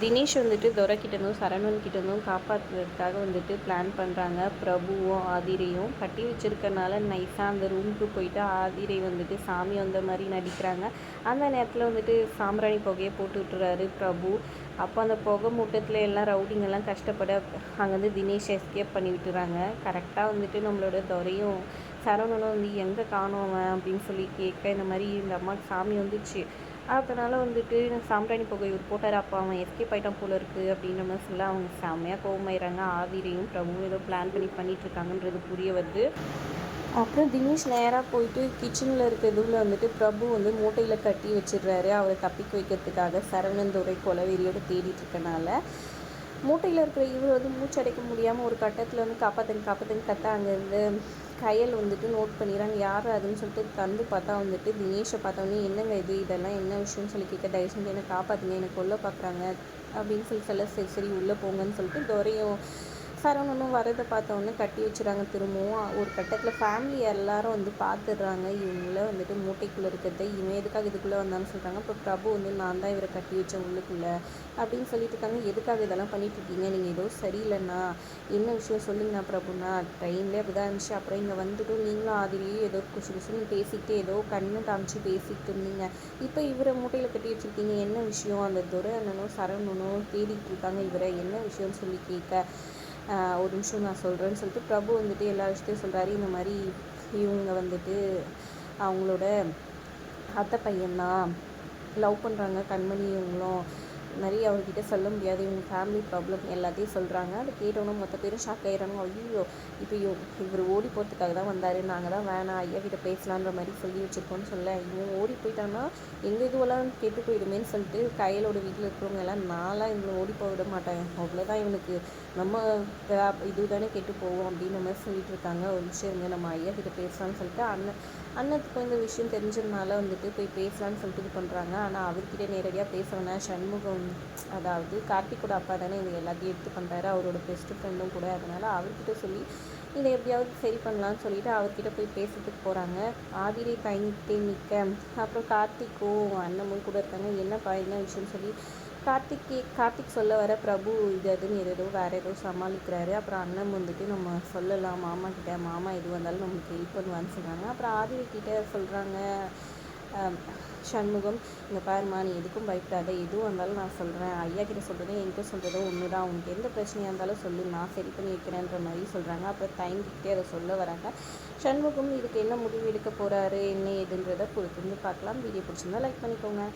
தினேஷ் வந்துட்டு துரைக்கிட்டேருந்தும் சரவணன்கிட்டேருந்தும் காப்பாற்றுறதுக்காக வந்துட்டு பிளான் பண்ணுறாங்க. பிரபுவும் ஆதிரையும் கட்டி வச்சிருக்கனால நைஸாக அந்த ரூமுக்கு போயிட்டு ஆதிரை வந்துட்டு சாமி வந்த மாதிரி நடிக்கிறாங்க. அந்த நேரத்தில் வந்துட்டு சாம்பிராணி புகையை போட்டு விட்டுறாரு பிரபு. அப்போ அந்த புகை மூட்டத்தில் எல்லாம் ரவுடிங்கெல்லாம் கஷ்டப்பட அங்கேருந்து தினேஷ் எஸ்கேப் பண்ணி விட்டுறாங்க. கரெக்டாக வந்துட்டு நம்மளோட துரையும் சரவணனும் வந்து எங்கே காணோம் அப்படின்னு சொல்லி கேட்க, இந்த மாதிரி இந்த அம்மாவுக்கு சாமி வந்துச்சு, அதனால் வந்துட்டு சாம்பிராணி புகை இவர் போட்டார், அப்போ அவன் எஸ்கேப் ஆகிட்டான் போல இருக்குது அப்படின்ற மாதிரி சொல்ல அவங்க செம்மையாக கோவமாயிடுறாங்க. ஆதிரையும் பிரபுவும் ஏதோ பிளான் பண்ணிகிட்ருக்காங்கன்றது புரிய வருது. அப்புறம் தினேஷ் நேராக போயிட்டு கிச்சனில் இருக்க இதுவில் வந்துட்டு பிரபு வந்து மூட்டையில் கட்டி வச்சிடுறாரு. அவரை தப்பிக்க வைக்கிறதுக்காக சரவணன் துரை கொலவெறியோடு தேடிட்டு இருக்கனால மூட்டையில் இருக்கிற இவர் வந்து மூச்சடைக்க முடியாமல் ஒரு கட்டத்தில் வந்து காப்பாற்றுன்னு கத்த அங்கேருந்து கையல் வந்துட்டு நோட் பண்ணிடுறாங்க. யார் அதுன்னு சொல்லிட்டு தந்து பார்த்தா வந்துட்டு தினேஷை பார்த்தோன்னே என்னங்க இதெல்லாம் என்ன விஷயம்னு சொல்லி கேட்க, தயவு செஞ்சு என்னை காப்பாற்றுங்க, என்னை கொல்ல பார்க்குறாங்க அப்படின்னு சொல்ல, சரி சரி உள்ளே போங்கன்னு சொல்லிட்டு துரையும் சரவணனும் வரதை பார்த்தோன்னே கட்டி வச்சுறாங்க. திரும்பவும் ஒரு கட்டத்தில் ஃபேமிலி எல்லாரும் வந்து பார்த்துடுறாங்க இவங்கள வந்துட்டு மூட்டைக்குள்ளே இருக்கிறத. இவன் எதுக்காக இதுக்குள்ளே வந்தான்னு சொல்கிறாங்க. இப்போ பிரபு வந்து நான் தான் இவரை கட்டி வச்சேன் உள்ளுக்குள்ளே அப்படின்னு சொல்லிட்டு இருக்காங்க. எதுக்காக இதெல்லாம் பண்ணிட்டுருக்கீங்க, நீங்கள் ஏதோ சரியில்லைண்ணா, என்ன விஷயம் சொல்லுங்கண்ணா பிரபுண்ணா, ட்ரெயின்லேயே அப்படி தான் இருந்துச்சு, அப்புறம் இங்கே வந்துட்டு நீங்களும் ஆதிரியும் ஏதோ குசுன்னு பேசிக்கிட்டு ஏதோ கண்ணு காமிச்சு பேசிக்கிட்டு இருந்தீங்க, இப்போ இவரை மூட்டையில் கட்டி வச்சுருக்கீங்க, என்ன விஷயம், அந்த துரை அண்ணனும் சரவணனும் தேடிட்டு இருக்காங்க இவரை, என்ன விஷயம்னு சொல்லி கேட்க, ஒரு நிமிஷம் நான் சொல்கிறேன்னு சொல்லிட்டு பிரபு வந்துட்டு எல்லா விஷயத்தையும் சொல்கிறாரு. இந்த மாதிரி இவங்க வந்துட்டு அவங்களோட அத்தை பையன்தான், லவ் பண்ணுறாங்க கண்மணி, இவங்களும் நிறைய அவர்கிட்ட சொல்ல முடியாது, இவங்க ஃபேமிலி ப்ராப்ளம் எல்லாத்தையும் சொல்கிறாங்க. அதை கேட்டோன்னா மொத்த பேரும் ஷாக் ஆகிடுறாங்க. ஐயோ இப்போ இவர் ஓடி போகிறதுக்காக தான் வந்தார், நாங்கள் தான் வேணாம் ஐயா கிட்ட பேசலான்ற மாதிரி சொல்லி வச்சுருக்கோன்னு சொல்ல, இவன் ஓடி போயிட்டான்னா எங்கள் இதுவெல்லாம் கெட்டு போயிடுமேன்னு சொல்லிட்டு கையலோட வீட்டில் இருக்கிறவங்க எல்லாம் நான்லாம் இவனை ஓடி போக விட மாட்டேன், அவ்வளோதான் இவனுக்கு நம்ம இது தானே கெட்டு போவோம் அப்படின்ற மாதிரி சொல்லிட்டு இருக்காங்க. ஒரு விஷயம் இருங்க நம்ம ஐயா கிட்ட பேசலான்னு சொல்லிட்டு அண்ணத்துக்கும் இந்த விஷயம் தெரிஞ்சதுனால வந்துட்டு போய் பேசலான்னு சொல்லிட்டு இது பண்ணுறாங்க. ஆனால் அவர்கிட்ட நேரடியாக பேச வேணாம், சண்முகம் அதாவது கார்த்திகோட அப்பா தானே இது எல்லாத்தையும் எடுத்து பண்ணுறாரு, அவரோட பெஸ்ட்டு ஃப்ரெண்டும் கூட, அதனால் அவர்கிட்ட சொல்லி இதை எப்படியாவது சரி பண்ணலான்னு சொல்லிட்டு அவர்கிட்ட போய் பேசுறதுக்கு போகிறாங்க. ஆதிரை தயங்கிட்டே நிற்க, அப்புறம் கார்த்திக்கும் அண்ணமும் கூட இருக்காங்க. என்னப்பா என்ன விஷயம்னு சொல்லி கார்த்திக் சொல்ல வர பிரபு இது அதுன்னு ஏதோ வேறு ஏதோ சமாளிக்கிறாரு. அப்புறம் அண்ணன் வந்துட்டு நம்ம சொல்லலாம் மாமா கிட்ட, மாமா எது வந்தாலும் நம்மளுக்கு ஹெல்ப் பண்ணுவான்னு சொல்கிறாங்க. அப்புறம் ஆதிரை கிட்ட சொல்கிறாங்க சண்முகம், இங்கே பாருமா நீ எதுக்கும் பயப்படாத, எதுவும் வந்தாலும் நான் சொல்கிறேன், ஐயா கிட்ட சொல்கிறதோ என்கிட்ட சொல்கிறதோ ஒன்று தான், உனக்கு எந்த பிரச்சனையாக இருந்தாலும் சொல்லு, நான் சரி பண்ணி வைக்கிறேன்ற மாதிரி சொல்கிறாங்க. அப்புறம் தயங்கிக்கிட்டே அதை சொல்ல வராங்க. சண்முகம் இதுக்கு என்ன முடிவு எடுக்க போகிறாரு என்ன ஏதுன்றதை பொறுத்து பார்க்கலாம். வீடியோ பிடிச்சிருந்தா லைக் பண்ணிக்கோங்க.